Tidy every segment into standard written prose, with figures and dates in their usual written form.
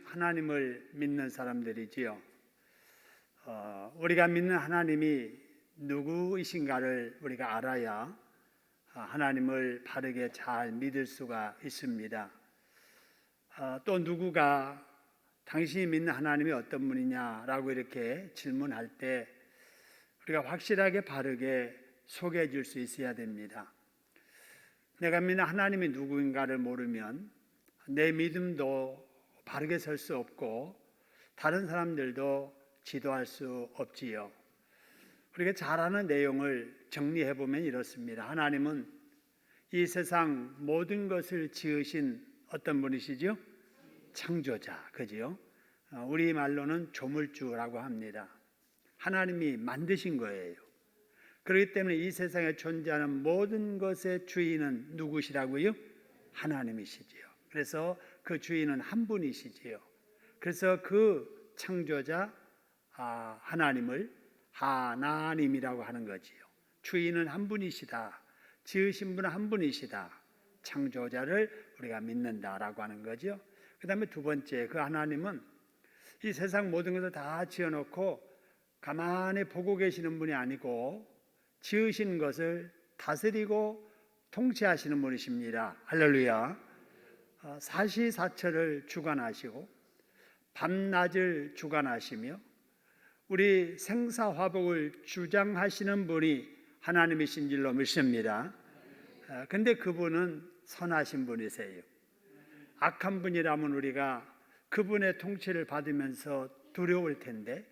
하나님을 믿는 사람들이지요. 우리가 믿는 하나님이 누구이신가를 우리가 알아야 하나님을 바르게 잘 믿을 수가 있습니다. 또 누구가 당신이 믿는 하나님이 어떤 분이냐라고 이렇게 질문할 때 우리가 확실하게 바르게 소개해 줄 수 있어야 됩니다. 내가 믿는 하나님이 누구인가를 모르면 내 믿음도 바르게 설 수 없고 다른 사람들도 지도할 수 없지요. 우리가 잘 아는 내용을 정리해 보면 이렇습니다. 하나님은 이 세상 모든 것을 지으신 어떤 분이시죠? 창조자, 그지요? 우리 말로는 조물주라고 합니다. 하나님이 만드신 거예요. 그렇기 때문에 이 세상에 존재하는 모든 것의 주인은 누구시라고요? 하나님이시지요. 그래서 그 주인은 한 분이시지요. 그래서 그 창조자 하나님을 하나님이라고 하는 거지요. 주인은 한 분이시다. 지으신 분은 한 분이시다. 창조자를 우리가 믿는다라고 하는 거죠. 그 다음에 두 번째, 그 하나님은 이 세상 모든 것을 다 지어놓고 가만히 보고 계시는 분이 아니고 지으신 것을 다스리고 통치하시는 분이십니다. 할렐루야. 사시사철을 주관하시고 밤낮을 주관하시며 우리 생사화복을 주장하시는 분이 하나님이신 줄로 믿습니다. 근데 그분은 선하신 분이세요. 악한 분이라면 우리가 그분의 통치를 받으면서 두려울 텐데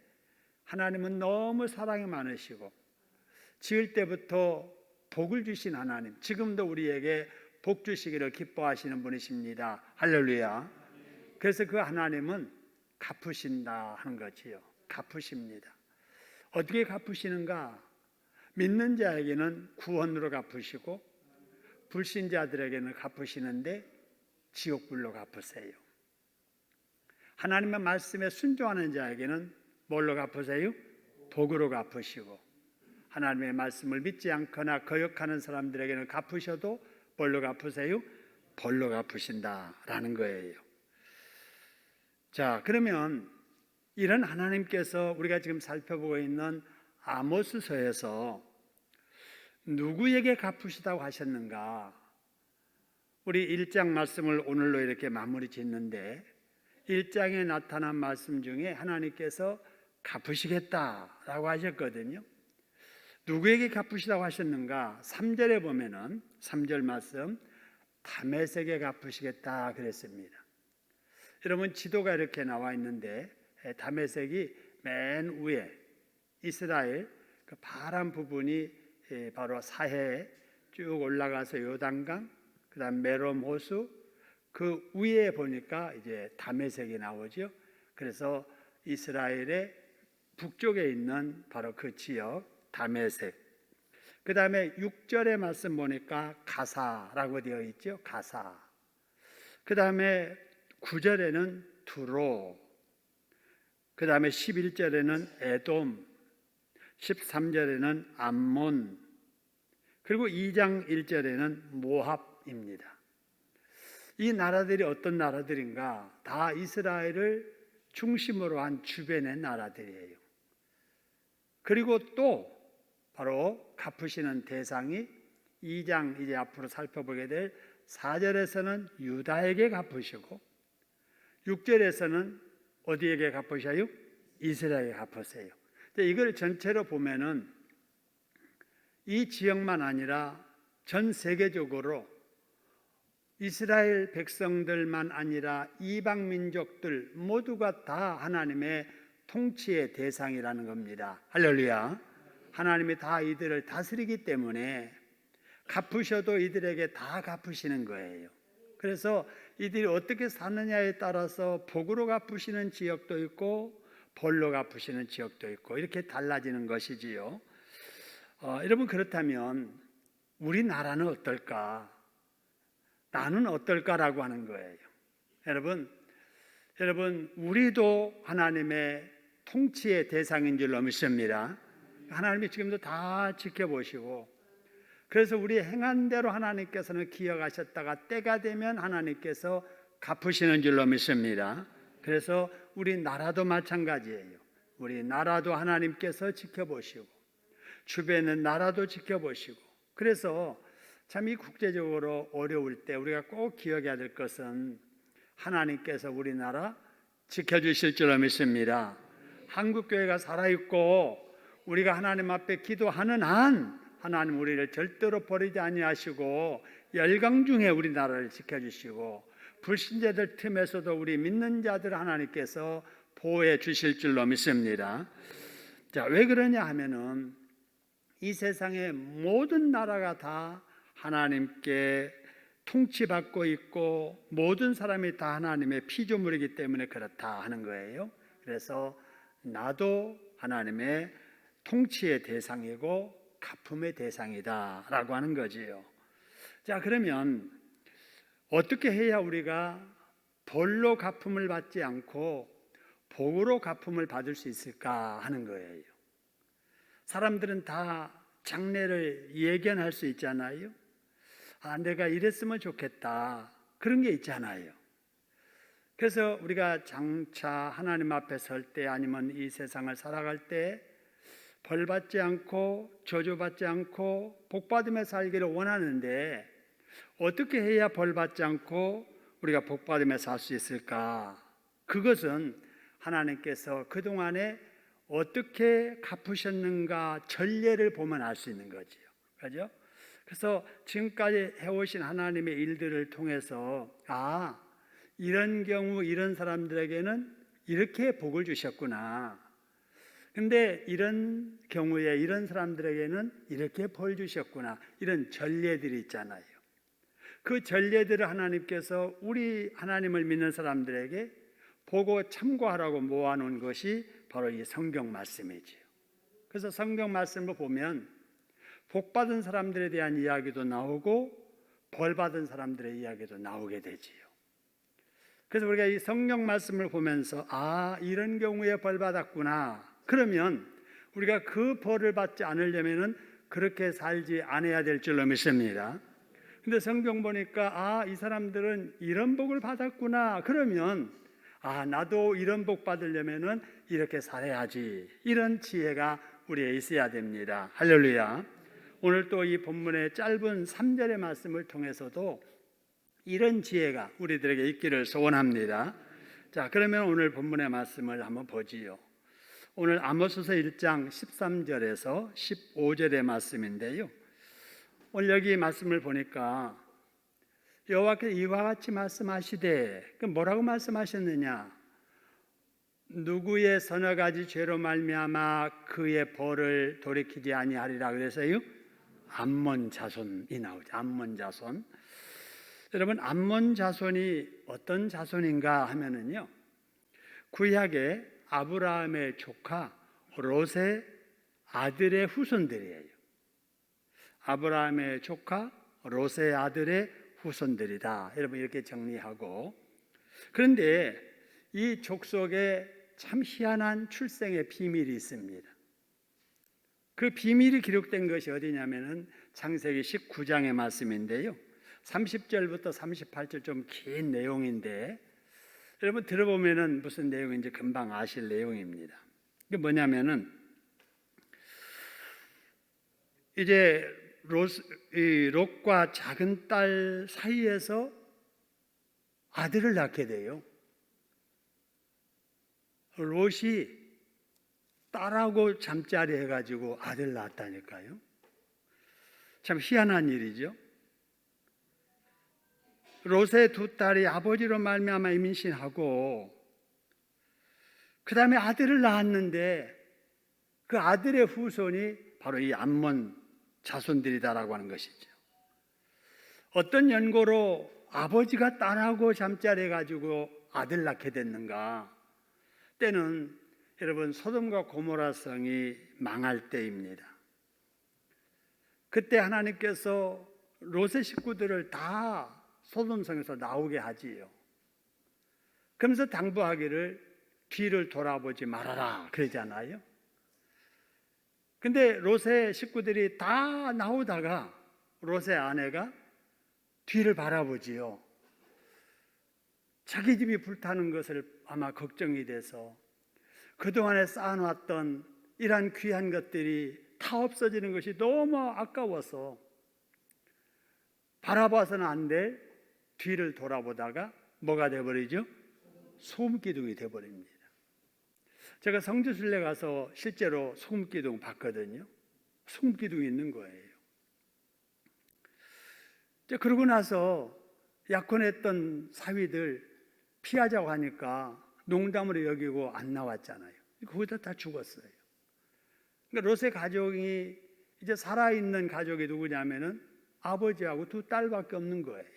하나님은 너무 사랑이 많으시고 지을 때부터 복을 주신 하나님, 지금도 우리에게 복 주시기를 기뻐하시는 분이십니다. 할렐루야. 그래서 그 하나님은 갚으신다 하는 거지요. 갚으십니다. 어떻게 갚으시는가? 믿는 자에게는 구원으로 갚으시고 불신자들에게는 갚으시는데 지옥불로 갚으세요. 하나님의 말씀에 순종하는 자에게는 뭘로 갚으세요? 복으로 갚으시고 하나님의 말씀을 믿지 않거나 거역하는 사람들에게는 갚으셔도 뭘로 갚으세요? 벌로 갚으신다라는 거예요. 자, 그러면 이런 하나님께서 우리가 지금 살펴보고 있는 아모스서에서 누구에게 갚으시다고 하셨는가? 우리 1장 말씀을 오늘로 이렇게 마무리 짓는데 1장에 나타난 말씀 중에 하나님께서 갚으시겠다라고 하셨거든요. 누구에게 갚으시다고 하셨는가? 3절에 보면은 3절 말씀 다메섹에 갚으시겠다 그랬습니다. 여러분 지도가 이렇게 나와 있는데 다메섹이 맨 위에 이스라엘 그 파란 부분이 바로 사해에 쭉 올라가서 요단강, 그다음 메롬 호수 그 위에 보니까 이제 다메섹이 나오죠. 그래서 이스라엘의 북쪽에 있는 바로 그 지역 다메섹. 그 다음에 6절의 말씀 보니까 가사라고 되어 있죠. 가사. 그 다음에 9절에는 두로. 그 다음에 11절에는 에돔. 13절에는 암몬. 그리고 2장 1절에는 모압입니다. 이 나라들이 어떤 나라들인가? 다 이스라엘을 중심으로 한 주변의 나라들이에요. 그리고 또 바로 갚으시는 대상이 2장 이제 앞으로 살펴보게 될 4절에서는 유다에게 갚으시고 6절에서는 어디에게 갚으셔요? 이스라엘에게 갚으세요. 이걸 전체로 보면은 이 지역만 아니라 전 세계적으로 이스라엘 백성들만 아니라 이방 민족들 모두가 다 하나님의 통치의 대상이라는 겁니다. 할렐루야. 하나님이 다 이들을 다스리기 때문에 갚으셔도 이들에게 다 갚으시는 거예요. 그래서 이들이 어떻게 사느냐에 따라서 복으로 갚으시는 지역도 있고 벌로 갚으시는 지역도 있고 이렇게 달라지는 것이지요. 여러분 그렇다면 우리나라는 어떨까? 나는 어떨까라고 하는 거예요. 여러분 우리도 하나님의 통치의 대상인 줄로 믿습니다. 하나님이 지금도 다 지켜보시고 그래서 우리 행한 대로 하나님께서는 기억하셨다가 때가 되면 하나님께서 갚으시는 줄로 믿습니다. 그래서 우리 나라도 마찬가지예요. 우리 나라도 하나님께서 지켜보시고 주변의 나라도 지켜보시고, 그래서 참 이 국제적으로 어려울 때 우리가 꼭 기억해야 될 것은 하나님께서 우리나라 지켜주실 줄로 믿습니다. 한국교회가 살아있고 우리가 하나님 앞에 기도하는 한 하나님 우리를 절대로 버리지 아니하시고 열강 중에 우리나라를 지켜주시고 불신자들 틈에서도 우리 믿는 자들 하나님께서 보호해 주실 줄로 믿습니다. 자, 왜 그러냐 하면은 이 세상의 모든 나라가 다 하나님께 통치받고 있고 모든 사람이 다 하나님의 피조물이기 때문에 그렇다 하는 거예요. 그래서 나도 하나님의 통치의 대상이고 갚음의 대상이다 라고 하는 거지요. 자, 그러면 어떻게 해야 우리가 벌로 갚음을 받지 않고 복으로 갚음을 받을 수 있을까 하는 거예요. 사람들은 다 장래를 예견할 수 있잖아요. 내가 이랬으면 좋겠다, 그런 게 있잖아요. 그래서 우리가 장차 하나님 앞에 설 때 아니면 이 세상을 살아갈 때 벌받지 않고 저주받지 않고 복받으며 살기를 원하는데 어떻게 해야 벌받지 않고 우리가 복받으며 살 수 있을까? 그것은 하나님께서 그동안에 어떻게 갚으셨는가 전례를 보면 알 수 있는 거지요. 그죠? 그래서 지금까지 해오신 하나님의 일들을 통해서 이런 경우 이런 사람들에게는 이렇게 복을 주셨구나. 근데 이런 경우에 이런 사람들에게는 이렇게 벌 주셨구나. 이런 전례들이 있잖아요. 그 전례들을 하나님께서 우리 하나님을 믿는 사람들에게 보고 참고하라고 모아놓은 것이 바로 이 성경 말씀이지요. 그래서 성경 말씀을 보면 복받은 사람들에 대한 이야기도 나오고 벌받은 사람들의 이야기도 나오게 되지요. 그래서 우리가 이 성경 말씀을 보면서 이런 경우에 벌받았구나. 그러면 우리가 그 벌을 받지 않으려면 그렇게 살지 않아야 될 줄로 믿습니다. 근데 성경 보니까 이 사람들은 이런 복을 받았구나. 그러면 나도 이런 복 받으려면 이렇게 살아야지. 이런 지혜가 우리에 있어야 됩니다. 할렐루야. 오늘 또 이 본문의 짧은 3절의 말씀을 통해서도 이런 지혜가 우리들에게 있기를 소원합니다. 자, 그러면 오늘 본문의 말씀을 한번 보지요. 오늘 아모스서 1장 13절에서 15절의 말씀인데요. 오늘 여기 말씀을 보니까 여호와께서 이와 같이 말씀하시되, 뭐라고 말씀하셨느냐? 누구의 서너 가지 죄로 말미암아 그의 벌을 돌이키지 아니하리라 그래서요. 암몬 자손이 나오죠. 암몬 자손. 여러분, 암몬 자손이 어떤 자손인가 하면은요, 구약의 아브라함의 조카 롯의 아들의 후손들이에요. 아브라함의 조카 롯의 아들의 후손들이다. 여러분 이렇게 정리하고, 그런데 이 족속에 참 희한한 출생의 비밀이 있습니다. 그 비밀이 기록된 것이 어디냐면은 창세기 19장의 말씀인데요. 30절부터 38절 좀 긴 내용인데 여러분 들어보면은 무슨 내용인지 금방 아실 내용입니다. 이게 뭐냐면은 이제 롯과 작은 딸 사이에서 아들을 낳게 돼요. 롯이 딸하고 잠자리 해가지고 아들 낳았다니까요. 참 희한한 일이죠. 롯의 두 딸이 아버지로 말미암아 임신하고 그 다음에 아들을 낳았는데 그 아들의 후손이 바로 이 암몬 자손들이다라고 하는 것이죠. 어떤 연고로 아버지가 딸하고 잠자리 해가지고 아들 낳게 됐는가? 때는 여러분 소돔과 고모라 성이 망할 때입니다. 그때 하나님께서 롯의 식구들을 다 소돔 성에서 나오게 하지요. 그러면서 당부하기를 뒤를 돌아보지 말아라 그러잖아요. 근데 롯의 식구들이 다 나오다가 롯의 아내가 뒤를 바라보지요. 자기 집이 불타는 것을 아마 걱정이 돼서 그동안에 쌓아놨던 이러한 귀한 것들이 다 없어지는 것이 너무 아까워서 바라봐서는 안 될 뒤를 돌아보다가 뭐가 돼버리죠? 소금기둥이 돼버립니다. 제가 성지순례 가서 실제로 소금기둥 봤거든요. 소금기둥이 있는 거예요. 그러고 나서 약혼했던 사위들 피하자고 하니까 농담으로 여기고 안 나왔잖아요. 거기다 다 죽었어요. 그러니까 롯의 가족이 이제 살아있는 가족이 누구냐면은 아버지하고 두 딸밖에 없는 거예요.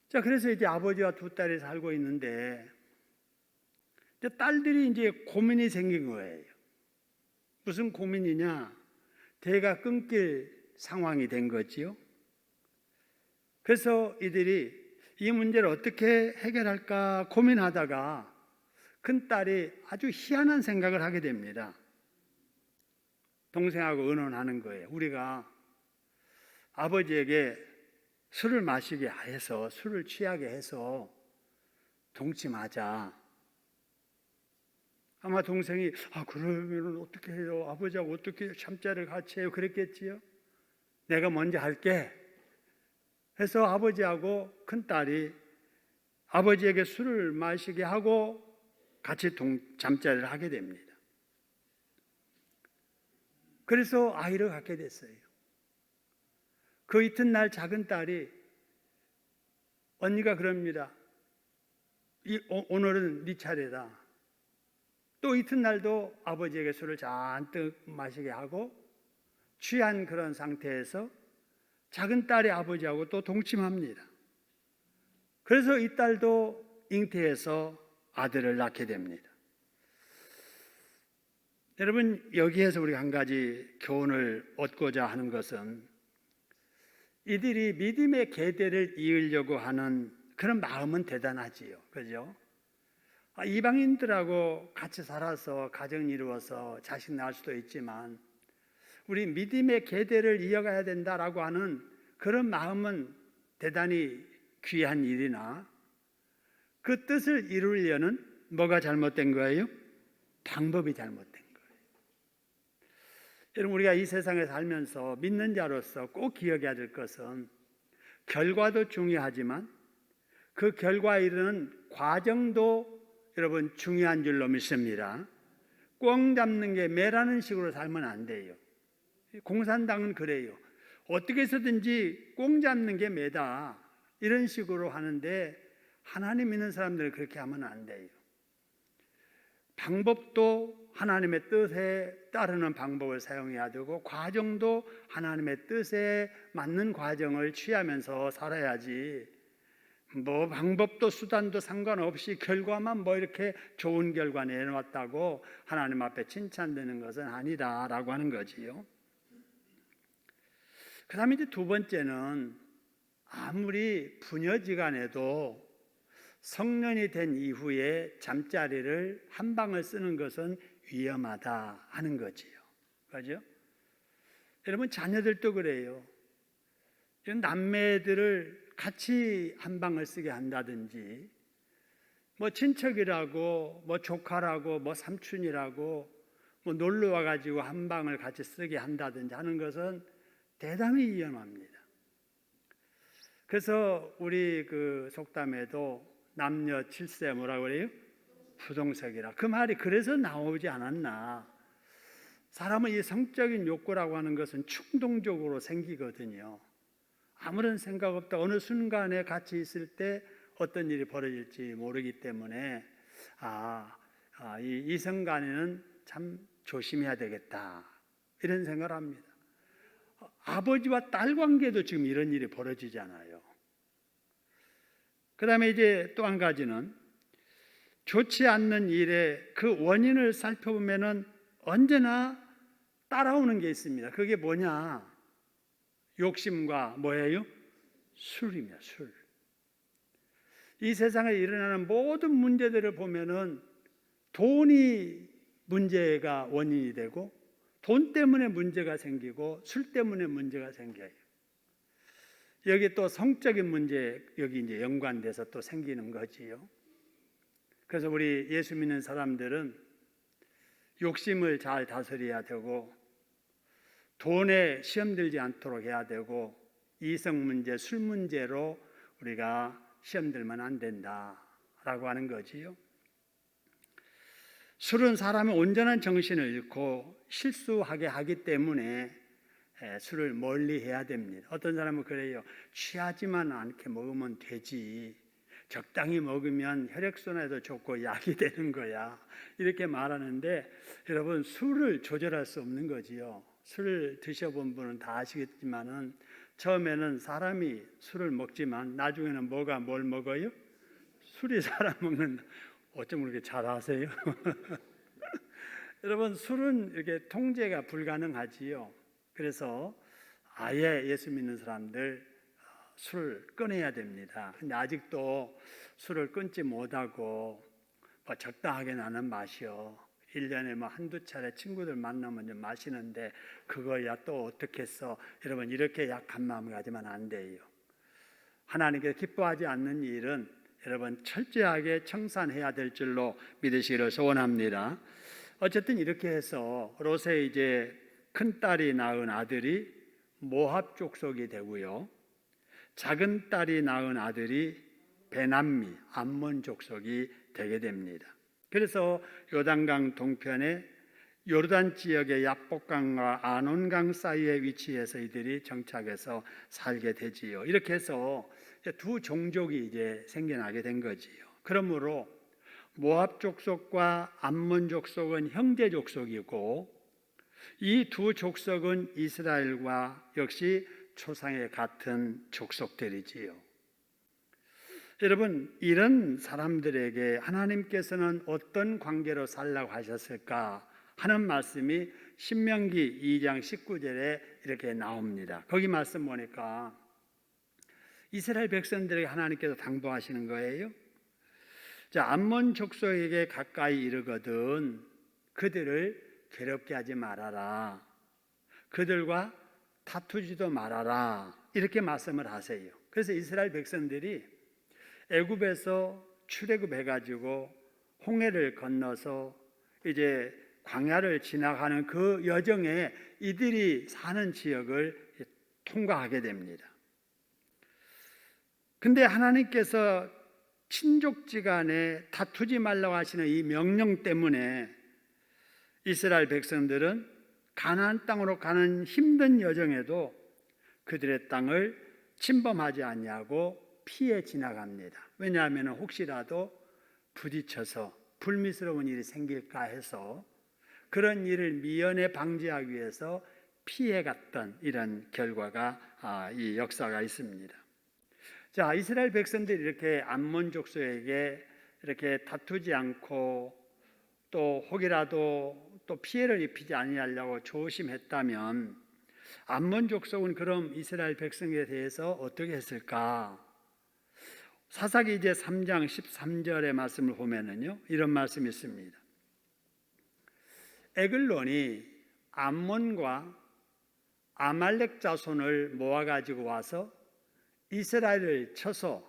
자, 그래서 이제 아버지와 두 딸이 살고 있는데 이제 딸들이 이제 고민이 생긴 거예요. 무슨 고민이냐? 대가 끊길 상황이 된 거지요. 그래서 이들이 이 문제를 어떻게 해결할까 고민하다가 큰딸이 아주 희한한 생각을 하게 됩니다. 동생하고 의논하는 거예요. 우리가 아버지에게 술을 마시게 해서 술을 취하게 해서 동침하자. 아마 동생이 그러면 어떻게 해요? 아버지하고 어떻게 잠자리를 같이 해요? 그랬겠지요. 내가 먼저 할게 해서 아버지하고 큰딸이 아버지에게 술을 마시게 하고 같이 잠자리를 하게 됩니다. 그래서 아이를 갖게 됐어요. 그 이튿날 작은 딸이 언니가 그럽니다. 오늘은 네 차례다. 또 이튿날도 아버지에게 술을 잔뜩 마시게 하고 취한 그런 상태에서 작은 딸이 아버지하고 또 동침합니다. 그래서 이 딸도 잉태해서 아들을 낳게 됩니다. 여러분, 여기에서 우리가 한 가지 교훈을 얻고자 하는 것은 이들이 믿음의 계대를 이으려고 하는 그런 마음은 대단하지요. 그죠? 이방인들하고 같이 살아서 가정 이루어서 자식 낳을 수도 있지만 우리 믿음의 계대를 이어가야 된다라고 하는 그런 마음은 대단히 귀한 일이나 그 뜻을 이루려는 뭐가 잘못된 거예요? 방법이 잘못된 거예요. 여러분, 우리가 이 세상에 살면서 믿는 자로서 꼭 기억해야 될 것은 결과도 중요하지만 그 결과에 이르는 과정도 여러분 중요한 줄로 믿습니다. 꽝 잡는 게 매라는 식으로 살면 안 돼요. 공산당은 그래요. 어떻게 해서든지 꽁 잡는 게 매다 이런 식으로 하는데 하나님 믿는 사람들은 그렇게 하면 안 돼요. 방법도 하나님의 뜻에 따르는 방법을 사용해야 되고 과정도 하나님의 뜻에 맞는 과정을 취하면서 살아야지 뭐 방법도 수단도 상관없이 결과만 뭐 이렇게 좋은 결과 내놓았다고 하나님 앞에 칭찬되는 것은 아니다라고 하는 거지요. 그 다음에 이제 두 번째는 아무리 부녀지간에도 성년이 된 이후에 잠자리를 한 방을 쓰는 것은 위험하다 하는 거지요. 그죠? 여러분, 자녀들도 그래요. 남매들을 같이 한 방을 쓰게 한다든지 뭐 친척이라고 뭐 조카라고 뭐 삼촌이라고 뭐 놀러 와가지고 한 방을 같이 쓰게 한다든지 하는 것은 대단히 위험합니다. 그래서 우리 그 속담에도 남녀 7세 뭐라고 그래요? 부동석이라. 그 말이 그래서 나오지 않았나. 사람은 이 성적인 욕구라고 하는 것은 충동적으로 생기거든요. 아무런 생각 없다 어느 순간에 같이 있을 때 어떤 일이 벌어질지 모르기 때문에 이 이성간에는 참 조심해야 되겠다 이런 생각을 합니다. 아버지와 딸 관계도 지금 이런 일이 벌어지잖아요. 그 다음에 이제 또 한 가지는 좋지 않는 일의 그 원인을 살펴보면은 언제나 따라오는 게 있습니다. 그게 뭐냐? 욕심과 뭐예요? 술입니다. 술. 이 세상에 일어나는 모든 문제들을 보면은 돈이 문제가 원인이 되고 돈 때문에 문제가 생기고 술 때문에 문제가 생겨요. 여기 또 성적인 문제 여기 이제 연관돼서 또 생기는 거지요. 그래서 우리 예수 믿는 사람들은 욕심을 잘 다스려야 되고 돈에 시험 들지 않도록 해야 되고 이성 문제, 술 문제로 우리가 시험 들면 안 된다라고 하는 거지요. 술은 사람의 온전한 정신을 잃고 실수하게 하기 때문에 술을 멀리 해야 됩니다. 어떤 사람은 그래요. 취하지만 않게 먹으면 되지. 적당히 먹으면 혈액순환에도 좋고 약이 되는 거야. 이렇게 말하는데 여러분 술을 조절할 수 없는 거지요. 술을 드셔본 분은 다 아시겠지만은 처음에는 사람이 술을 먹지만 나중에는 뭐가 뭘 먹어요? 술이 사람 먹는 어쩜 그렇게 잘 아세요? 여러분 술은 이렇게 통제가 불가능하지요. 그래서 아예 예수 믿는 사람들 술을 끊어야 됩니다. 근데 아직도 술을 끊지 못하고 적당하게 나는 마셔. 1년에 한두 차례 친구들 만나면 좀 마시는데 그거야 또 어떻게 했어? 여러분 이렇게 약한 마음을 가지면 안 돼요. 하나님께서 기뻐하지 않는 일은 여러분 철저하게 청산해야 될 줄로 믿으시기를 소원합니다. 어쨌든 이렇게 해서 롯의 이제 큰 딸이 낳은 아들이 모압 족속이 되고요. 작은 딸이 낳은 아들이 베남미 암몬 족속이 되게 됩니다. 그래서 요단강 동편에 요르단 지역의 야복강과 아논강 사이에 위치해서 이들이 정착해서 살게 되지요. 이렇게 해서 두 종족이 이제 생겨나게 된 거지요. 그러므로 모압 족속과 암몬 족속은 형제 족속이고 이 두 족속은 이스라엘과 역시 초상에 같은 족속들이지요. 여러분 이런 사람들에게 하나님께서는 어떤 관계로 살라고 하셨을까 하는 말씀이 신명기 2장 19절에 이렇게 나옵니다. 거기 말씀 보니까 이스라엘 백성들에게 하나님께서 당부하시는 거예요. 자, 암몬 족속에게 가까이 이르거든 그들을 괴롭게 하지 말아라. 그들과 다투지도 말아라. 이렇게 말씀을 하세요. 그래서 이스라엘 백성들이 애굽에서 출애굽해 가지고 홍해를 건너서 이제 광야를 지나가는 그 여정에 이들이 사는 지역을 통과하게 됩니다. 근데 하나님께서 친족지간에 다투지 말라고 하시는 이 명령 때문에 이스라엘 백성들은 가나안 땅으로 가는 힘든 여정에도 그들의 땅을 침범하지 아니하고 피해 지나갑니다. 왜냐하면 혹시라도 부딪혀서 불미스러운 일이 생길까 해서 그런 일을 미연에 방지하기 위해서 피해갔던 이런 결과가 이 역사가 있습니다. 자, 이스라엘 백성들이 이렇게 암몬 족속에게 이렇게 다투지 않고 또 혹이라도 또 피해를 입히지 아니하려고 조심했다면 암몬 족속은 그럼 이스라엘 백성에 대해서 어떻게 했을까? 사사기 이제 3장 13절의 말씀을 보면은요 이런 말씀이 있습니다. 에글론이 암몬과 아말렉 자손을 모아가지고 와서 이스라엘을 쳐서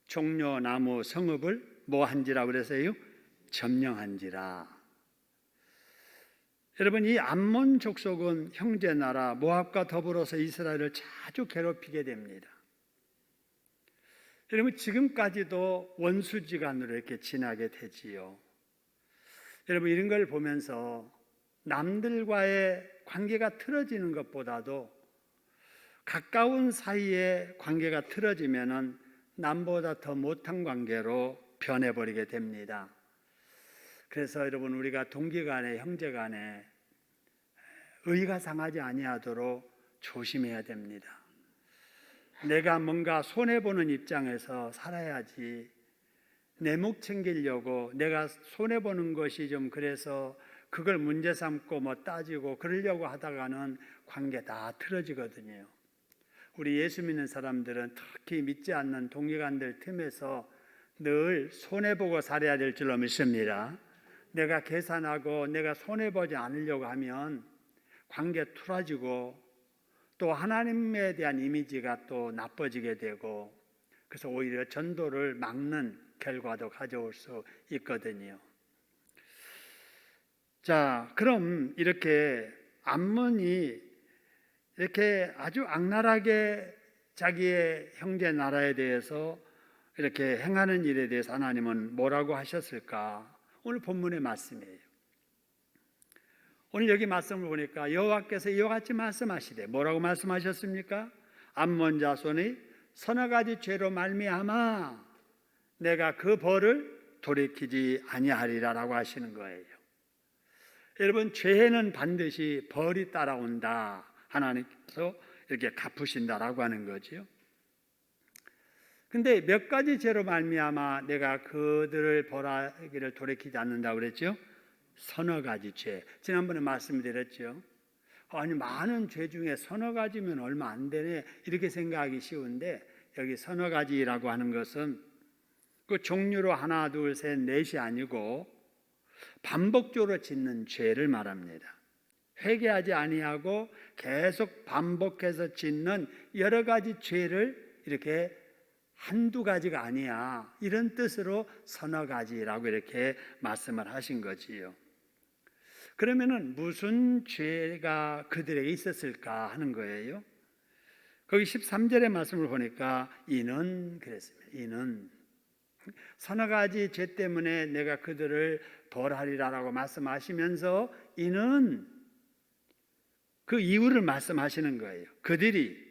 종려나무 성읍을 뭐한지라 그래서요? 점령한지라. 여러분 이 암몬 족속은 형제 나라 모압과 더불어서 이스라엘을 자주 괴롭히게 됩니다. 여러분 지금까지도 원수지간으로 이렇게 지나게 되지요. 여러분 이런 걸 보면서 남들과의 관계가 틀어지는 것보다도 가까운 사이에 관계가 틀어지면은 남보다 더 못한 관계로 변해버리게 됩니다. 그래서 여러분 우리가 동기간에 형제간에 의가 상하지 아니하도록 조심해야 됩니다. 내가 뭔가 손해보는 입장에서 살아야지 내 목 챙기려고 내가 손해보는 것이 좀 그래서 그걸 문제 삼고 따지고 그러려고 하다가는 관계 다 틀어지거든요. 우리 예수 믿는 사람들은 특히 믿지 않는 동기간들 틈에서 늘 손해보고 살아야 될 줄로 믿습니다. 내가 계산하고 내가 손해보지 않으려고 하면 관계 틀어지고 또 하나님에 대한 이미지가 또 나빠지게 되고, 그래서 오히려 전도를 막는 결과도 가져올 수 있거든요. 자, 그럼 이렇게 암몬이 이렇게 아주 악랄하게 자기의 형제 나라에 대해서 이렇게 행하는 일에 대해서 하나님은 뭐라고 하셨을까? 오늘 본문의 말씀이에요. 오늘 여기 말씀을 보니까 여호와께서 이와 같이 말씀하시되, 뭐라고 말씀하셨습니까? 암몬 자손이 서너 가지 죄로 말미암아 내가 그 벌을 돌이키지 아니하리라라고 하시는 거예요. 여러분, 죄에는 반드시 벌이 따라온다. 하나님께서 이렇게 갚으신다라고 하는 거지요. 근데 몇 가지 죄로 말미암아 내가 그들을 벌하기를 돌이키지 않는다고 그랬죠? 서너 가지 죄. 지난번에 말씀드렸죠. 아니, 많은 죄 중에 서너 가지면 얼마 안 되네, 이렇게 생각하기 쉬운데, 여기 서너 가지라고 하는 것은 그 종류로 하나, 둘, 셋, 넷이 아니고 반복적으로 짓는 죄를 말합니다. 회개하지 아니하고 계속 반복해서 짓는 여러 가지 죄를 이렇게 한두 가지가 아니야, 이런 뜻으로 서너 가지라고 이렇게 말씀을 하신 거지요. 그러면은 무슨 죄가 그들에게 있었을까 하는 거예요. 거기 13절의 말씀을 보니까 이는 그랬습니다. 이는 서너 가지 죄 때문에 내가 그들을 벌하리라라고 말씀하시면서 이는 그 이유를 말씀하시는 거예요. 그들이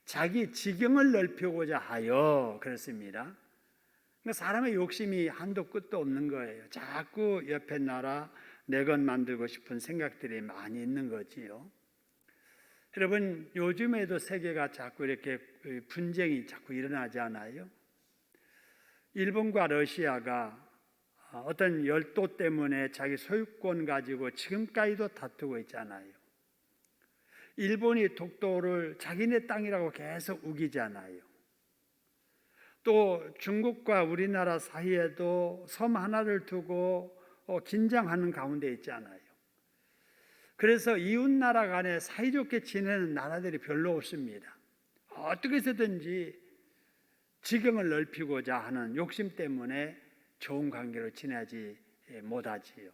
자기 지경을 넓히고자 하여 그렇습니다. 그러니까 사람의 욕심이 한도 끝도 없는 거예요. 자꾸 옆에 나라 내 것 만들고 싶은 생각들이 많이 있는 거지요. 여러분, 요즘에도 세계가 자꾸 이렇게 분쟁이 자꾸 일어나지 않아요? 일본과 러시아가 어떤 열도 때문에 자기 소유권 가지고 지금까지도 다투고 있잖아요. 일본이 독도를 자기네 땅이라고 계속 우기잖아요. 또 중국과 우리나라 사이에도 섬 하나를 두고 긴장하는 가운데 있잖아요. 그래서 이웃 나라 간에 사이좋게 지내는 나라들이 별로 없습니다. 어떻게 해서든지 지경을 넓히고자 하는 욕심 때문에 좋은 관계로 지내지 못하지요.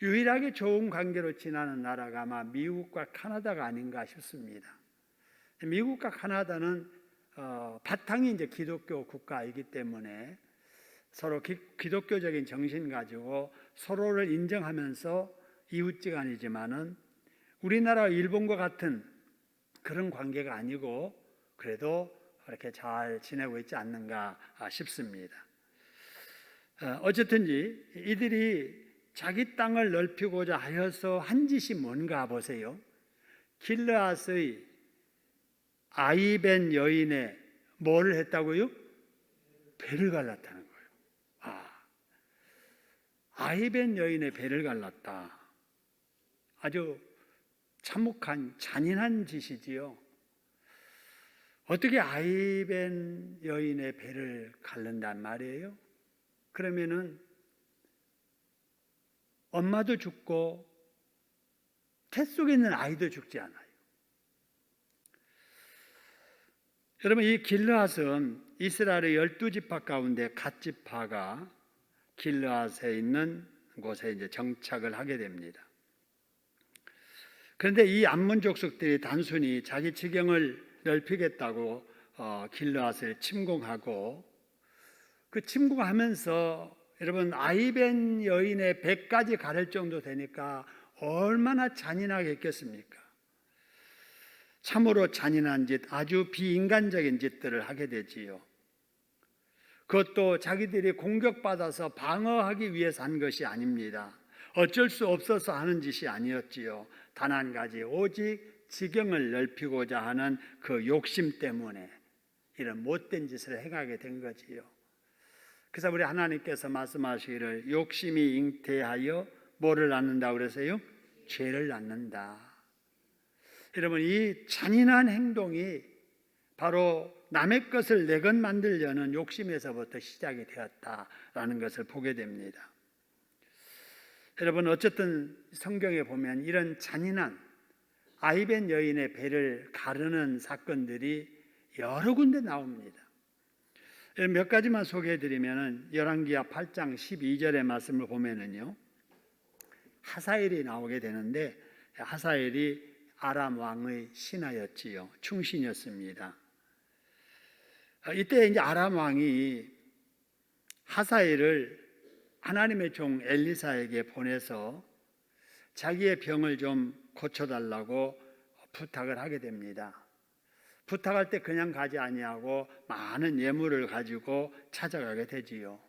유일하게 좋은 관계로 지내는 나라가 아마 미국과 카나다가 아닌가 싶습니다. 미국과 카나다는 바탕이 이제 기독교 국가이기 때문에 서로 기독교적인 정신 가지고 서로를 인정하면서 이웃지간이지만은 우리나라 일본과 같은 그런 관계가 아니고 그래도 그렇게 잘 지내고 있지 않는가 싶습니다. 어쨌든지 이들이 자기 땅을 넓히고자 하여서 한 짓이 뭔가 보세요. 길르앗의 아이벤 여인의 뭐를 했다고요? 배를 갈랐다는 거예요. 아이벤 여인의 배를 갈랐다. 아주 참혹한 잔인한 짓이지요. 어떻게 아이벤 여인의 배를 갈른단 말이에요? 그러면은 엄마도 죽고 태 속에 있는 아이도 죽지 않아요. 여러분, 이 길르앗은 이스라엘의 12지파 가운데 갓지파가 길르앗에 있는 곳에 이제 정착을 하게 됩니다. 그런데 이 암몬 족속들이 단순히 자기 지경을 넓히겠다고 길르앗을 침공하고, 그 침공하면서 여러분 아이벤 여인의 배까지 가를 정도 되니까 얼마나 잔인하게 했겠습니까? 참으로 잔인한 짓, 아주 비인간적인 짓들을 하게 되지요. 그것도 자기들이 공격받아서 방어하기 위해서 한 것이 아닙니다. 어쩔 수 없어서 하는 짓이 아니었지요. 단 한 가지, 오직 지경을 넓히고자 하는 그 욕심 때문에 이런 못된 짓을 행하게 된 거지요. 그래서 우리 하나님께서 말씀하시기를 욕심이 잉태하여 뭐를 낳는다고 그러세요? 죄를 낳는다. 여러분, 이 잔인한 행동이 바로 남의 것을 내 것 만들려는 욕심에서부터 시작이 되었다라는 것을 보게 됩니다. 여러분, 어쨌든 성경에 보면 이런 잔인한 아이벤 여인의 배를 가르는 사건들이 여러 군데 나옵니다. 몇 가지만 소개해드리면 열왕기하 8장 12절의 말씀을 보면은요, 하사엘이 나오게 되는데, 하사엘이 아람 왕의 신하였지요. 충신이었습니다. 이때 이제 아람 왕이 하사엘을 하나님의 종 엘리사에게 보내서 자기의 병을 좀 고쳐달라고 부탁을 하게 됩니다. 부탁할 때 그냥 가지 아니하고 많은 예물을 가지고 찾아가게 되지요.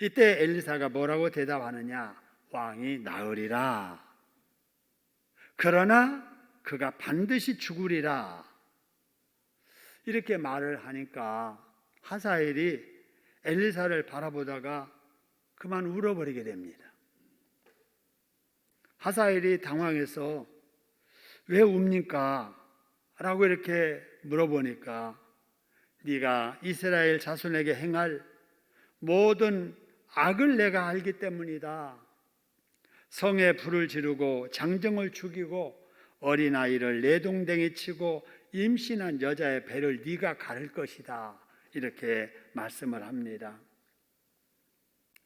이때 엘리사가 뭐라고 대답하느냐? 왕이 나으리라. 그러나 그가 반드시 죽으리라. 이렇게 말을 하니까 하사엘이 엘리사를 바라보다가 그만 울어버리게 됩니다. 하사엘이 당황해서 왜 웁니까? 라고 이렇게 물어보니까 네가 이스라엘 자손에게 행할 모든 악을 내가 알기 때문이다. 성에 불을 지르고 장정을 죽이고 어린아이를 내동댕이 치고 임신한 여자의 배를 네가 가를 것이다. 이렇게 말씀을 합니다.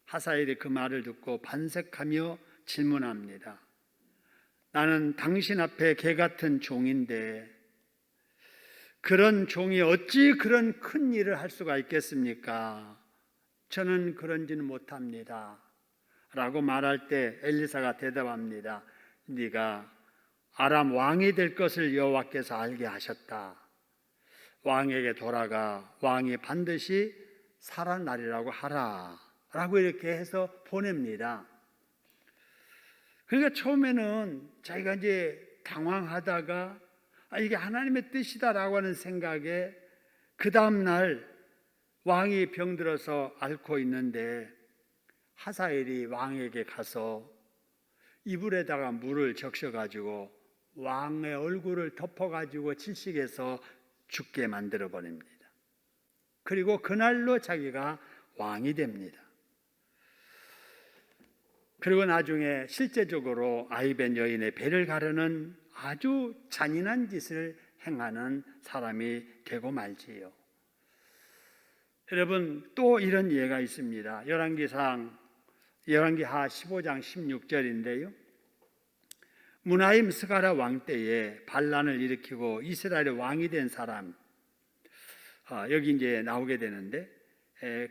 하사엘이 그 말을 듣고 반색하며 질문합니다. 나는 당신 앞에 개 같은 종인데 그런 종이 어찌 그런 큰 일을 할 수가 있겠습니까? 저는 그런지는 못합니다. 라고 말할 때 엘리사가 대답합니다. 네가 아람 왕이 될 것을 여호와께서 알게 하셨다. 왕에게 돌아가 왕이 반드시 살아나리라고 하라. 라고 이렇게 해서 보냅니다. 그러니까 처음에는 자기가 이제 당황하다가 이게 하나님의 뜻이다라고 하는 생각에 그 다음날 왕이 병들어서 앓고 있는데 하사엘이 왕에게 가서 이불에다가 물을 적셔가지고 왕의 얼굴을 덮어가지고 질식해서 죽게 만들어 버립니다. 그리고 그날로 자기가 왕이 됩니다. 그리고 나중에 실제적으로 아이벤 여인의 배를 가르는 아주 잔인한 짓을 행하는 사람이 되고 말지요. 여러분, 또 이런 예가 있습니다. 열왕기하 15장 16절인데요. 무나임 스가랴 왕 때에 반란을 일으키고 이스라엘의 왕이 된 사람, 여기 이제 나오게 되는데,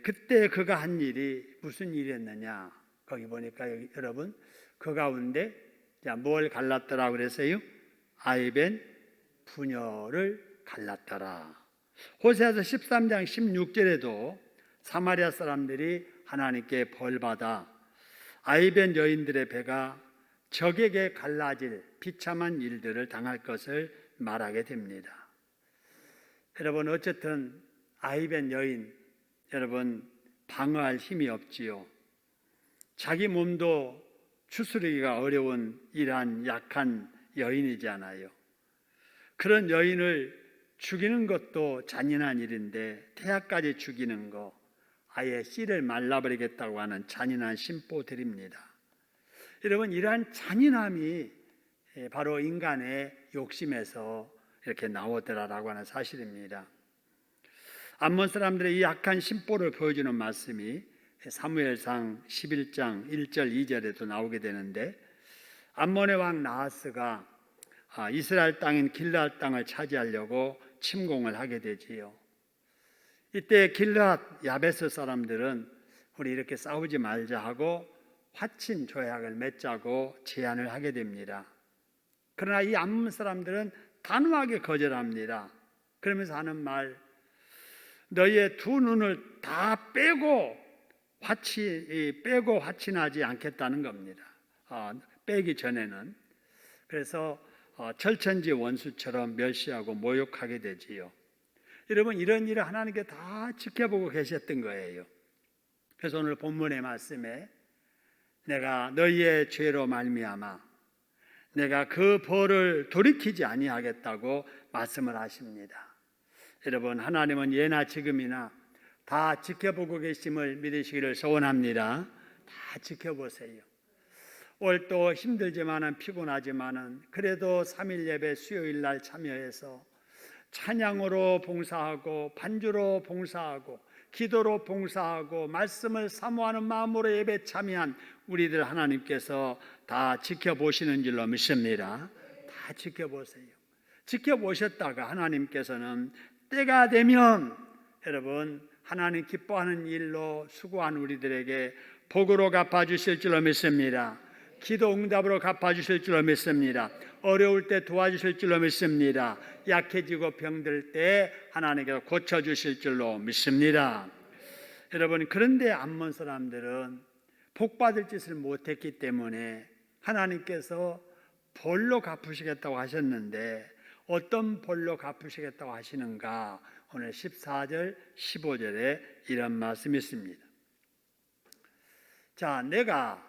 그때 그가 한 일이 무슨 일이었느냐? 거기 보니까 여러분, 그 가운데 뭘 갈랐더라 그랬어요? 아이벤 부녀를 갈랐더라. 호세아서 13장 16절에도 사마리아 사람들이 하나님께 벌받아 아이벤 여인들의 배가 적에게 갈라질 비참한 일들을 당할 것을 말하게 됩니다. 여러분, 어쨌든 아이벤 여인, 여러분 방어할 힘이 없지요. 자기 몸도 추스르기가 어려운 이러한 약한 여인이잖아요. 그런 여인을 죽이는 것도 잔인한 일인데 태아까지 죽이는 거, 아예 씨를 말라버리겠다고 하는 잔인한 심보들입니다. 여러분, 이러한 잔인함이 바로 인간의 욕심에서 이렇게 나오더라라고 하는 사실입니다. 암몬 사람들의 이 약한 심보를 보여주는 말씀이 사무엘상 11장 1절 2절에도 나오게 되는데, 암몬의 왕 나하스가 이스라엘 땅인 길르앗 땅을 차지하려고 침공을 하게 되지요. 이때 길르앗 야베스 사람들은 우리 이렇게 싸우지 말자 하고 화친 조약을 맺자고 제안을 하게 됩니다. 그러나 이 암몬 사람들은 단호하게 거절합니다. 그러면서 하는 말, 너희의 두 눈을 다 빼고 화친하지 않겠다는 겁니다. 빼기 전에는. 그래서 철천지 원수처럼 멸시하고 모욕하게 되지요. 여러분, 이런 일을 하나님께 다 지켜보고 계셨던 거예요. 그래서 오늘 본문의 말씀에 내가 너희의 죄로 말미암아 내가 그 벌을 돌이키지 아니하겠다고 말씀을 하십니다. 여러분, 하나님은 예나 지금이나 다 지켜보고 계심을 믿으시기를 소원합니다. 다 지켜보세요. 올 또 힘들지만은 피곤하지만은 그래도 3일 예배 수요일 날 참여해서 찬양으로 봉사하고 반주로 봉사하고 기도로 봉사하고 말씀을 사모하는 마음으로 예배 참여한 우리들 하나님께서 다 지켜보시는 줄로 믿습니다. 다 지켜보세요. 지켜보셨다가 하나님께서는 때가 되면 여러분 하나님 기뻐하는 일로 수고한 우리들에게 복으로 갚아주실 줄로 믿습니다. 기도 응답으로 갚아주실 줄로 믿습니다. 어려울 때 도와주실 줄로 믿습니다. 약해지고 병들 때 하나님께서 고쳐주실 줄로 믿습니다. 여러분, 그런데 암몬 사람들은 복받을 짓을 못했기 때문에 하나님께서 벌로 갚으시겠다고 하셨는데 어떤 벌로 갚으시겠다고 하시는가? 오늘 14절 15절에 이런 말씀이 있습니다. 자, 내가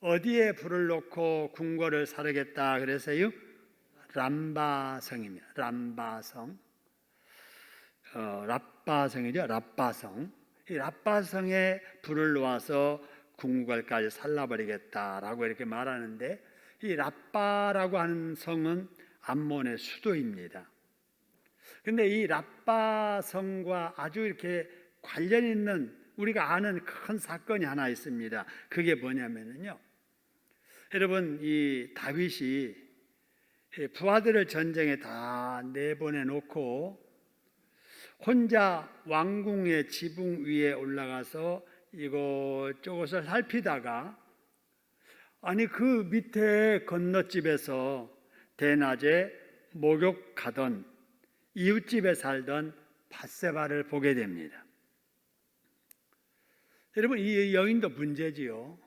어디에 불을 놓고 궁궐을 사르겠다 그래서요? 람바성입니다. 람바성. 랍바성이죠. 랍바성. 이 랍바성에 불을 놓아서 궁궐까지 살라버리겠다라고 이렇게 말하는데 이 랍바라고 하는 성은 암몬의 수도입니다. 근데 이 랍바성과 아주 이렇게 관련 있는 우리가 아는 큰 사건이 하나 있습니다. 그게 뭐냐면요. 여러분, 이 다윗이 부하들을 전쟁에 다 내보내 놓고 혼자 왕궁의 지붕 위에 올라가서 이곳저곳을 살피다가 아니 그 밑에 건너집에서 대낮에 목욕하던 이웃집에 살던 밧세바를 보게 됩니다. 여러분, 이 여인도 문제지요.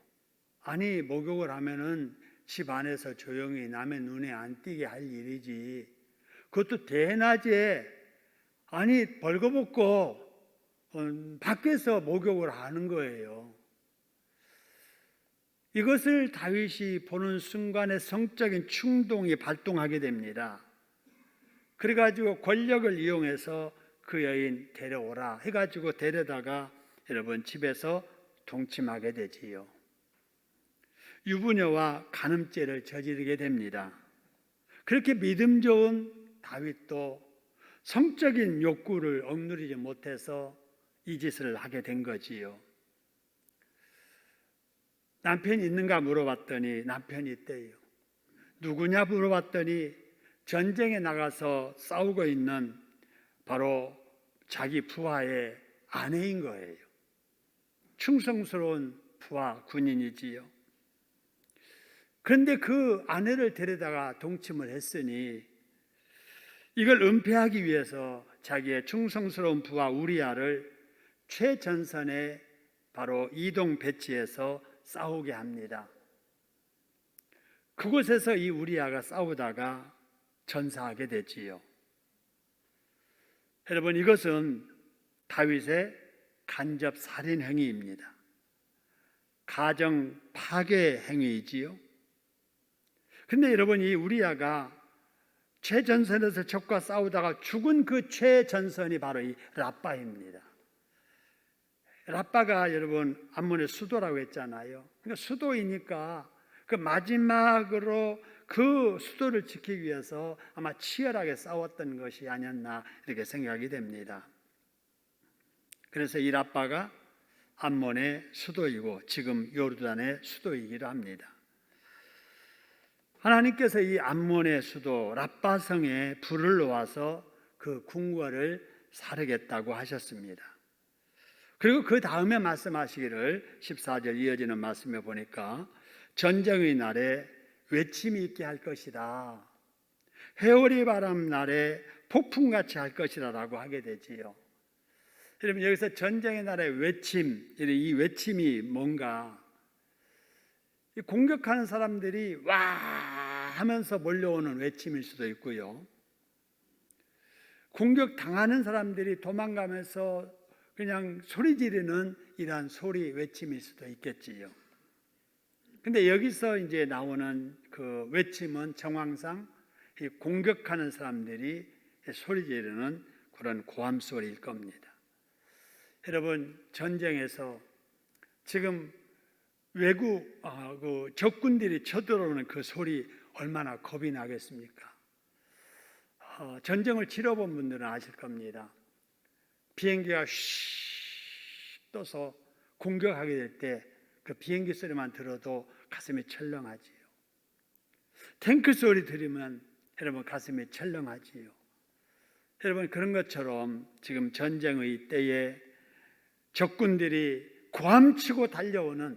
아니 목욕을 하면은 집 안에서 조용히 남의 눈에 안 띄게 할 일이지. 그것도 대낮에 아니 벌거벗고 밖에서 목욕을 하는 거예요. 이것을 다윗이 보는 순간에 성적인 충동이 발동하게 됩니다. 그래가지고 권력을 이용해서 그 여인 데려오라 해가지고 데려다가 여러분 집에서 동침하게 되지요. 유부녀와 간음죄를 저지르게 됩니다. 그렇게 믿음 좋은 다윗도 성적인 욕구를 억누르지 못해서 이 짓을 하게 된 거지요. 남편이 있는가 물어봤더니 남편이 있대요. 누구냐 물어봤더니 전쟁에 나가서 싸우고 있는 바로 자기 부하의 아내인 거예요. 충성스러운 부하 군인이지요. 그런데 그 아내를 데려다가 동침을 했으니 이걸 은폐하기 위해서 자기의 충성스러운 부하 우리아를 최전선에 바로 이동 배치해서 싸우게 합니다. 그곳에서 이 우리아가 싸우다가 전사하게 되지요. 여러분, 이것은 다윗의 간접 살인 행위입니다. 가정 파괴 행위이지요. 근데 여러분, 이 우리아가 최전선에서 적과 싸우다가 죽은 그 최전선이 바로 이 랍바입니다. 랍바가 여러분 암몬의 수도라고 했잖아요. 그러니까 수도이니까 그 마지막으로 그 수도를 지키기 위해서 아마 치열하게 싸웠던 것이 아니었나 이렇게 생각이 됩니다. 그래서 이 랍바가 암몬의 수도이고 지금 요르단의 수도이기도 합니다. 하나님께서 이 암몬의 수도 랍바성에 불을 놓아서 그 궁궐을 사르겠다고 하셨습니다. 그리고 그 다음에 말씀하시기를 14절 이어지는 말씀에 보니까 전쟁의 날에 외침이 있게 할 것이다. 회오리 바람 날에 폭풍같이 할 것이다 라고 하게 되지요. 여러분, 여기서 전쟁의 날에 외침, 이 외침이 뭔가 공격하는 사람들이 와 하면서 몰려오는 외침일 수도 있고요. 공격당하는 사람들이 도망가면서 그냥 소리 지르는 이러한 소리 외침일 수도 있겠지요. 근데 여기서 이제 나오는 그 외침은 정황상 이 공격하는 사람들이 소리 지르는 그런 고함 소리일 겁니다. 여러분, 전쟁에서 지금 그 적군들이 쳐들어오는 그 소리 얼마나 겁이 나겠습니까? 전쟁을 치러본 분들은 아실 겁니다. 비행기가 슉 떠서 공격하게 될 때 그 비행기 소리만 들어도 가슴이 철렁하지요. 탱크 소리 들으면 여러분 가슴이 철렁하지요. 여러분 그런 것처럼 지금 전쟁의 때에 적군들이 고함치고 달려오는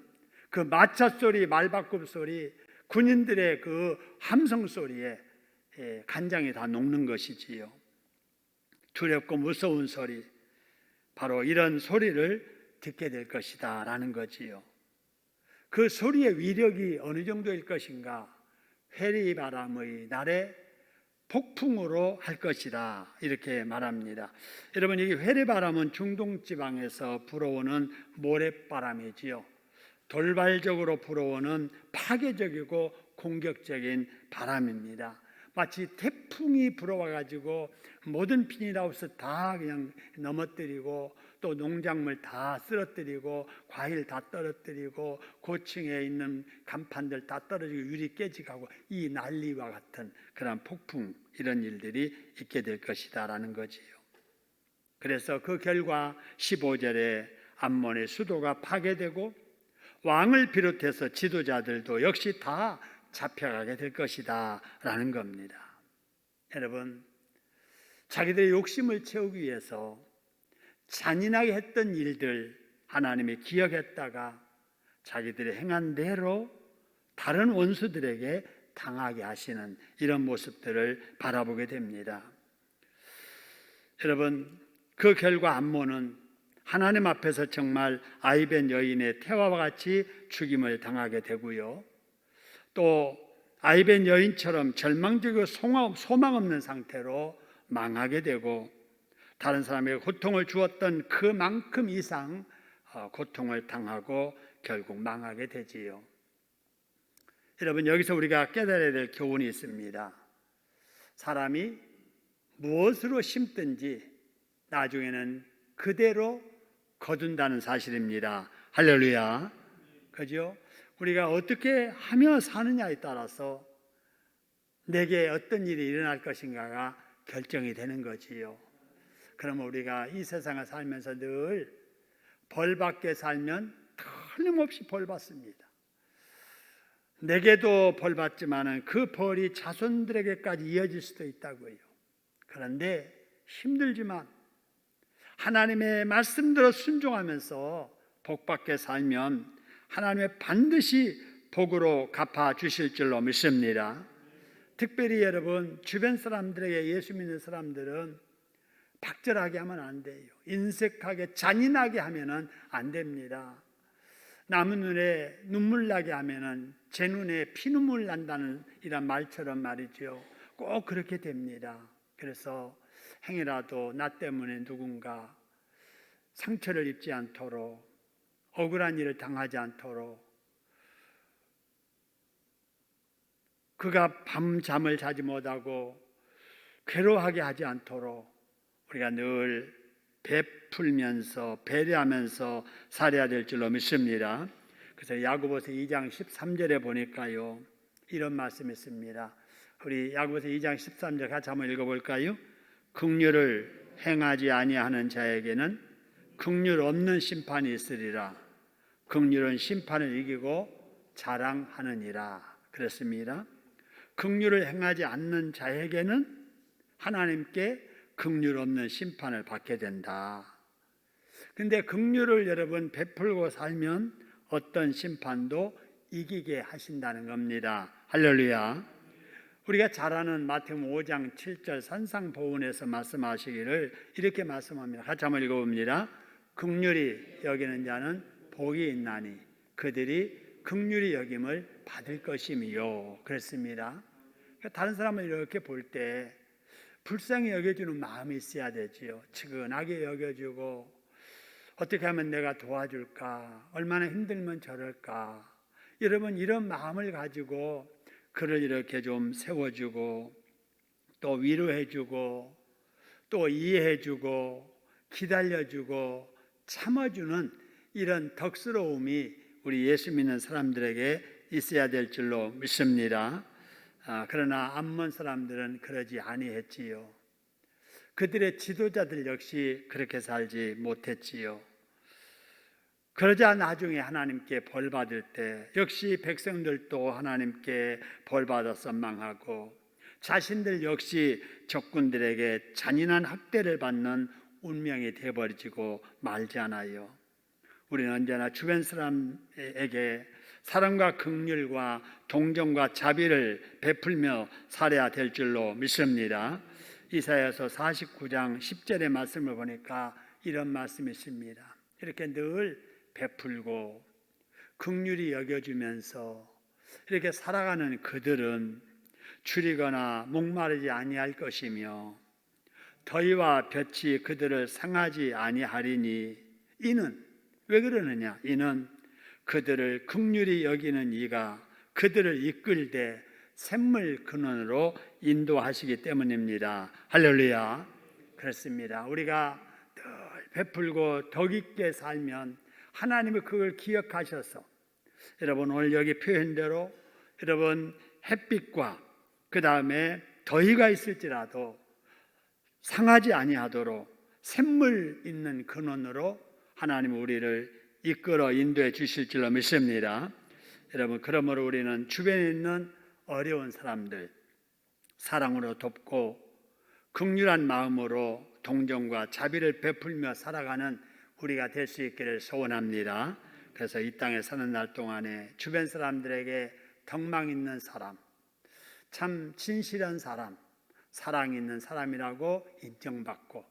그 마차 소리, 말바꿈 소리, 군인들의 그 함성 소리에 간장이 다 녹는 것이지요. 두렵고 무서운 소리, 바로 이런 소리를 듣게 될 것이다 라는 거지요. 그 소리의 위력이 어느 정도일 것인가? 회리바람의 날에 폭풍으로 할 것이다 이렇게 말합니다. 여러분, 이 회리바람은 중동 지방에서 불어오는 모래바람이지요. 돌발적으로 불어오는 파괴적이고 공격적인 바람입니다. 마치 태풍이 불어와 가지고 모든 비닐하우스 다 그냥 넘어뜨리고 또 농작물 다 쓰러뜨리고 과일 다 떨어뜨리고 고층에 있는 간판들 다 떨어지고 유리 깨지고 이 난리와 같은 그런 폭풍, 이런 일들이 있게 될 것이다 라는 거지요. 그래서 그 결과 15절에 암몬의 수도가 파괴되고 왕을 비롯해서 지도자들도 역시 다 잡혀가게 될 것이다 라는 겁니다. 여러분, 자기들의 욕심을 채우기 위해서 잔인하게 했던 일들 하나님이 기억했다가 자기들이 행한 대로 다른 원수들에게 당하게 하시는 이런 모습들을 바라보게 됩니다. 여러분, 그 결과 암몬은 하나님 앞에서 정말 아이벤 여인의 태화와 같이 죽임을 당하게 되고요. 또 아이벤 여인처럼 절망적이고 소망 없는 상태로 망하게 되고 다른 사람에게 고통을 주었던 그만큼 이상 고통을 당하고 결국 망하게 되지요. 여러분, 여기서 우리가 깨달아야 될 교훈이 있습니다. 사람이 무엇으로 심든지 나중에는 그대로 거둔다는 사실입니다. 할렐루야. 그죠? 우리가 어떻게 하며 사느냐에 따라서 내게 어떤 일이 일어날 것인가가 결정이 되는 거지요. 그러면 우리가 이 세상을 살면서 늘 벌받게 살면 틀림없이 벌받습니다. 내게도 벌받지만은 그 벌이 자손들에게까지 이어질 수도 있다고요. 그런데 힘들지만 하나님의 말씀대로 순종하면서 복받게 살면 하나님의 반드시 복으로 갚아주실 줄로 믿습니다. 특별히 여러분, 주변 사람들에게 예수 믿는 사람들은 박절하게 하면 안 돼요. 인색하게 잔인하게 하면 안 됩니다. 남의 눈에 눈물 나게 하면 제 눈에 피눈물 난다는 이런 말처럼 말이죠. 꼭 그렇게 됩니다. 그래서 행여라도 나 때문에 누군가 상처를 입지 않도록, 억울한 일을 당하지 않도록, 그가 밤잠을 자지 못하고 괴로워하게 하지 않도록 우리가 늘 베풀면서 배려하면서 살아야 될 줄로 믿습니다. 그래서 야고보서 2장 13절에 보니까요, 이런 말씀이 있습니다. 우리 야고보서 2장 13절 같이 한번 읽어볼까요? 긍휼을 행하지 아니하는 자에게는 긍휼 없는 심판이 있으리라. 긍휼은 심판을 이기고 자랑하느니라. 그렇습니다. 긍휼을 행하지 않는 자에게는 하나님께 긍휼 없는 심판을 받게 된다. 그런데 긍휼을 여러분 베풀고 살면 어떤 심판도 이기게 하신다는 겁니다. 할렐루야. 우리가 잘 아는 마태복음 5장 7절 산상보훈에서 말씀하시기를 이렇게 말씀합니다. 같이 한번 읽어봅니다. 긍휼히 여기는 자는 복이 있나니 그들이 긍휼히 여김을 받을 것임이요. 그랬습니다. 다른 사람을 이렇게 볼 때 불쌍히 여겨주는 마음이 있어야 되지요. 측은하게 여겨주고, 어떻게 하면 내가 도와줄까, 얼마나 힘들면 저럴까. 여러분, 이런 마음을 가지고 그를 이렇게 좀 세워주고 또 위로해주고 또 이해해주고 기다려주고 참아주는 이런 덕스러움이 우리 예수 믿는 사람들에게 있어야 될 줄로 믿습니다. 그러나 암몬 사람들은 그러지 아니했지요. 그들의 지도자들 역시 그렇게 살지 못했지요. 그러자 나중에 하나님께 벌 받을 때 역시 백성들도 하나님께 벌 받아서 망하고 자신들 역시 적군들에게 잔인한 학대를 받는 운명이 되어버리고 말잖아요. 우리는 언제나 주변 사람에게 사랑과 긍휼과 동정과 자비를 베풀며 살아야 될 줄로 믿습니다. 이사야서 49장 10절의 말씀을 보니까 이런 말씀이 있습니다. 이렇게 늘 베풀고 긍휼히 여겨주면서 이렇게 살아가는 그들은 줄이거나 목마르지 아니할 것이며 더위와 볕이 그들을 상하지 아니하리니 이는 왜 그러느냐? 이는 그들을 긍휼히 여기는 이가 그들을 이끌되 샘물 근원으로 인도하시기 때문입니다. 할렐루야. 그렇습니다. 우리가 늘 베풀고 덕 있게 살면 하나님이 그걸 기억하셔서 여러분 오늘 여기 표현대로 여러분 햇빛과 그 다음에 더위가 있을지라도 상하지 아니하도록 샘물 있는 근원으로 하나님 우리를 이끌어 인도해 주실 줄로 믿습니다. 여러분 그러므로 우리는 주변에 있는 어려운 사람들 사랑으로 돕고 긍휼한 마음으로 동정과 자비를 베풀며 살아가는 우리가 될 수 있기를 소원합니다. 그래서 이 땅에 사는 날 동안에 주변 사람들에게 덕망 있는 사람, 참 진실한 사람, 사랑 있는 사람이라고 인정받고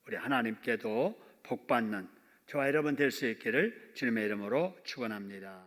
우리 하나님께도 복받는 저와 여러분 될 수 있기를 주님의 이름으로 축원합니다.